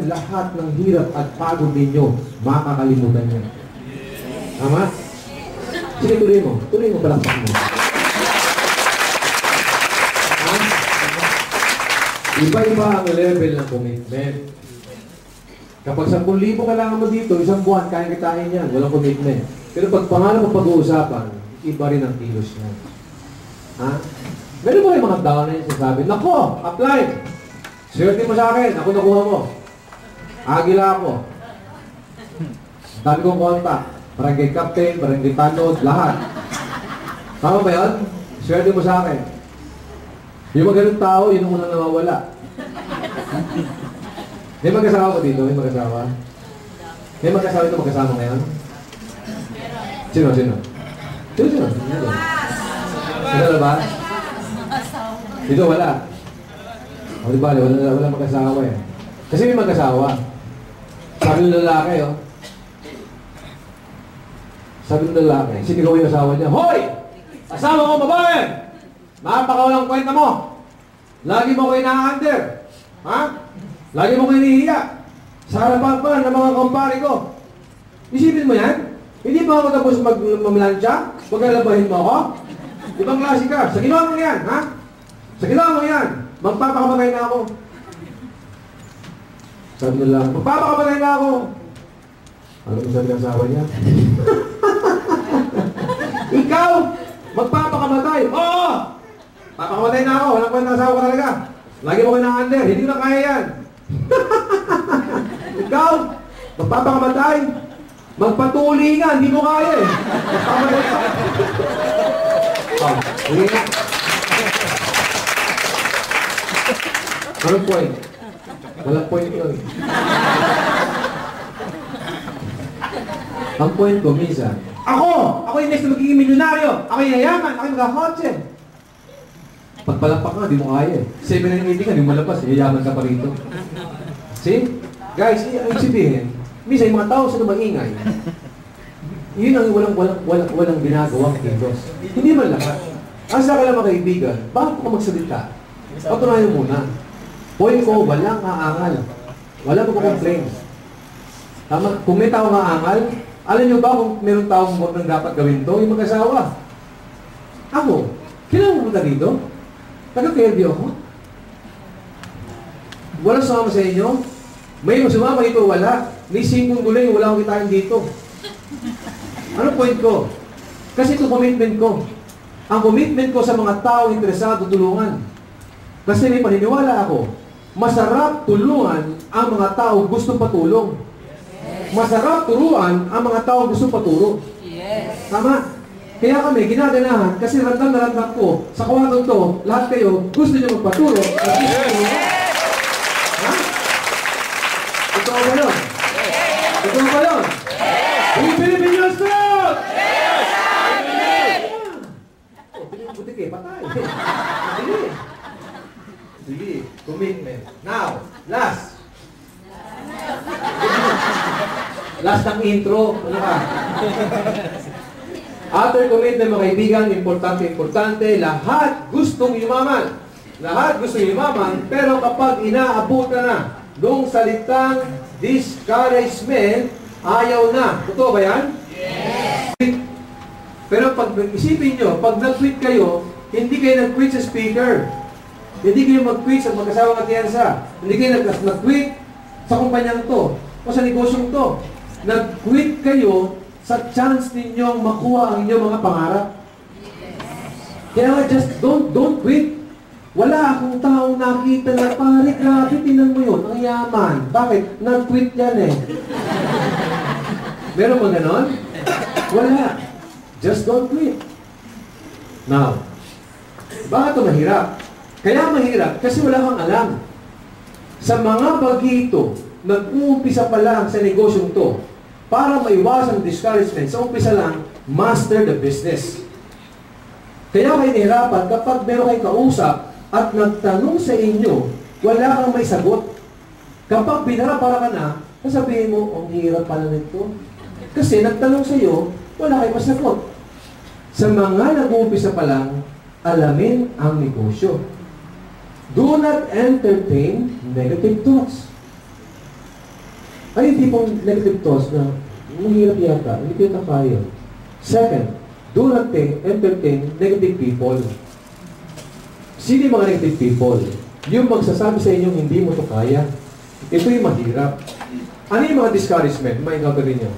lahat ng hirap at pagod ninyo, makakalimutan niyo. Tama? Sige, tuloy mo. Tuloy mo, palakpak mo. Iba-iba ang level ng commitment. Kapag 10,000 kailangan mo dito, isang buwan, kaya kitain yan. Walang commitment. Pero pag pangalan mo pag-uusapan, iba rin ang kilos niya. Ha? Meron ba yung mga tao na yung sasabi, nako, apply! Swerte mo sa akin, ako nakuha mo. Agila ako. Dami kong kontak. Barangay captain, barangay tanod, lahat. Tama ba yun? Swerte mo sa akin. Yung mga ganun tao, yun ang unang nawawala. May mag-asawa ko dito? May mag-asawa? May mag-asawa ito magkasama ngayon? Sino? Sino? Sino? Sino ba? Dito wala. O diba, wala mag-asawa eh. Kasi may mag-asawa. Sabi ng lalaki, oh. Sabi ng lalaki, sinigaw yung asawa niya, hoy! Asawa ko, babae! Napakawalang kwenta mo! Lagi mo ko ina-under! Ha? Lagi mo ko inihiya! Sa harapan pa ng mga kumpare ko! Isipin mo yan? Hindi ba ako tapos mamlansya? Pagkalabahin mo ako? Ibang klase ka. Sa ginawa mo yan, ha? Sa ginawa mo yan, magpapakamatay na ako. Sabi nila, magpapakamatay na ako. Ano mo sabi ng asawa niya? Ikaw, magpapakamatay. Oo! Papakamatay na ako. Walang kwenta asawa ko talaga. Lagi mo kina-under. Hindi ko na kaya yan. Ikaw, magpapakamatay. Magpatuli nga. Hindi mo kaya eh. Magpapakamatay ka. Hindi nga. Anong point? Walang point yun. Ang point ko, minsan, ako yung next na magiging milyonaryo, ako yung yayaman, ako yung magkakotse. Pagpalakpak ka, di mo kaya eh. 7 na yung meeting ka, di mo malapas, yayaman ka pa rito. See? Guys, ang sabihin, minsan yung mga tao sa maingay, yun ang walang ginagawang kilos. Hindi man lahat. Ang sa akin lang mga kaibigan, bakit ka magsalita? Patunayan muna. Point ko, walang aangal. Walang magkukomplain. Tama? Kung may taong aangal, alam nyo ba kung meron taong nang dapat gawin to? Yung mag-asawa. Ako, kailangan mo punta dito? Taga-Fairview ako? Walang sumama sa inyo? May sumama dito, wala. May 5 gulay, wala akong kitain dito. Ano point ko? Kasi ito commitment ko. Ang commitment ko sa mga taong interesado tulungan. Kasi may paniniwala ako, masarap tulungan ang mga tao gustong patulong. Masarap turuan ang mga tao gustong paturo. Yes. Tama? Kaya kami, ginaganahan, kasi randang na randang ko, sa kawanan to, lahat kayo, gusto nyo magpaturo. Yes. Ha? Ito ba yun? Ito ba yun? Yes. Pilipin nyo stop! Yes! Buti kayo, patay. Sige, commitment. Now, last. Last ng intro. Ano ka? After commitment, mga kaibigan, importante, lahat gustong yumaman. Lahat gustong yumaman, pero kapag inaabutan na nung salitang discouragement, ayaw na. Totoo ba yan? Yes! Pero pag isipin nyo, pag nag-quit kayo, hindi kayo nag-quit sa speaker. Hindi kayo mag-quit sa magkasawang atiyansa. Hindi kayo nag-quit sa kumpanyang to o sa negosyong to. Nag-quit kayo sa chance ninyong makuha ang inyong mga pangarap. Kaya nga, just don't quit. Wala akong taong nakita na, pare, grabe, tinan mo yun, ang yaman. Bakit? Nag-quit yan eh. Meron mo ganon? Wala. Just don't quit. Now, bakit ito mahirap? Kaya mahirap kasi wala kang alam. Sa mga bagito, nag-uumpisa pa lang sa negosyong to, para maiwasan discouragement, sa umpisa lang, master the business. Kaya kayo nahirapan kapag meron kayong kausap at nagtanong sa inyo, wala kang may sagot. Kapag binarapara ka na, sasabihin mo, ang hirap pala nito. Kasi nagtanong sa iyo, wala kayong masagot. Sa mga nag-uumpisa pa lang, alamin ang negosyo. Do not entertain negative thoughts. Ay, yung tipong negative thoughts na mahirap yata, hindi ko na kaya. Second, do not entertain negative people. Sino yung mga negative people? Yung magsasabi sa inyo, hindi mo to kaya. Ito yung mahirap. Ano yung mga discouragement? May gagawin nyo?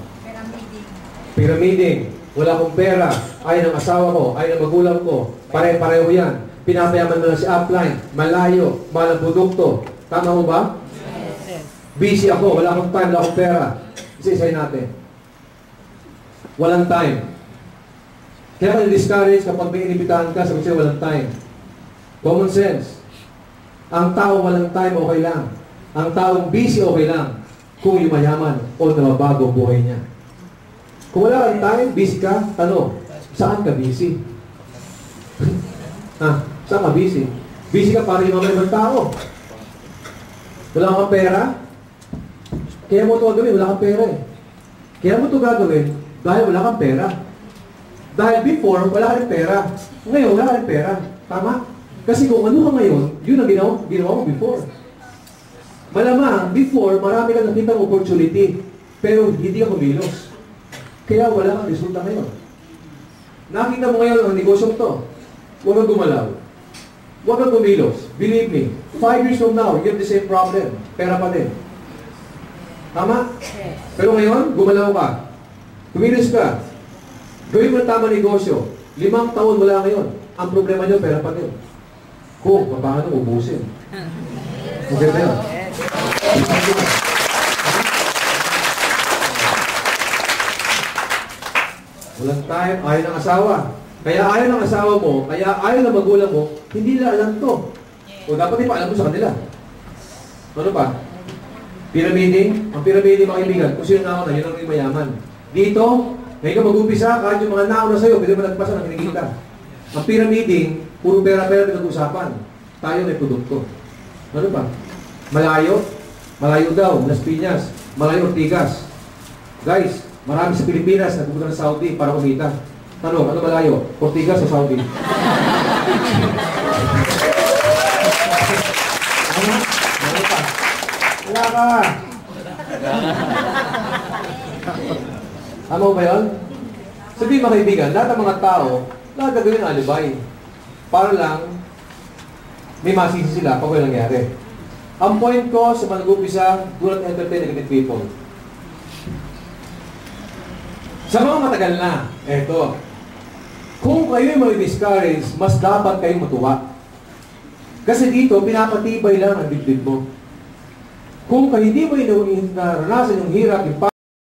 Pyramiding. Wala akong pera. Ayaw ng asawa ko. Ayaw ng magulang ko. Pare-pareho yan. Pinapayaman mo lang si upline. Malayo. Malang produkto. Tama mo ba? Yes. Busy ako. Wala akong time. Wala akong pera. Isa-isay natin. Walang time. Kaya ka discourage kapag may inibitahan ka, sabi siya walang time. Common sense. Ang tao walang time, okay lang. Ang taong busy, okay lang. Kung yumayaman o nababago ang buhay niya. Kung wala kang time, busy ka, tanong, saan ka busy? Saan ka busy? Busy ka para yumaman ng tao. Wala kang pera? Kaya mo ito gagawin, wala kang pera eh. Kaya mo ito gagawin dahil wala kang pera. Dahil before, wala ka rin pera. Ngayon, wala ka rin pera. Tama? Kasi kung ano ka ngayon, yun ang ginawa mo before. Malamang, before, marami kang nakitang opportunity. Pero hindi ka kumilos. Kaya wala kang resulta ngayon. Nakita mo ngayon ang negosyo to. Huwag kang gumalaw. Huwag kang kumilos. Believe me, 5 years from now, you have the same problem. Pera pa din. Tama? Pero ngayon, gumalaw ka. Kumilos ka. Gawin mo ang tamang negosyo. 5 taon wala ngayon. Ang problema nyo, pera pa din. Kung paano ubusin. Okay ba yun? Walang time, ayaw ng asawa. Kaya ayaw ng asawa mo, kaya ayaw ng magulang mo, hindi nila alam to. O dapat ipaalam mo sa kanila. Ano pa? Pyramiding. Ang pyramiding, mga kaibigan, kung sino na ako na, yun ang mayaman. Dito, ngayon ka mag-umpisa, kahit yung mga nauna sa'yo, pwede mo nagpasa ng kinikita. Ang pyramiding, puro pera-pera pinag-usapan. Tayo may produkto. Ano ba? Malayo. Malayo daw. Las Piñas. Malayo Ortigas. Guys, marami sa Pilipinas na pupunta ng Saudi para kumita. Tanong, ano malayo? Ortigas o Saudi? Ano? Ano pa? Wala ka! Tama ba yun? Sabihin mga kaibigan, lahat ng mga tao, lahat gagawin ng alibay. Para lang, may masisi sila pag walang nangyari. Ang point ko sa mga nag-umpisa, do not entertain negative people. Sa mga matagal na, eto, kung kayo may discourage, mas dapat kayong matuwa. Kasi dito, pinapatibay lang ang dibdib mo. Kung hindi mo naranasan yung hirap, yung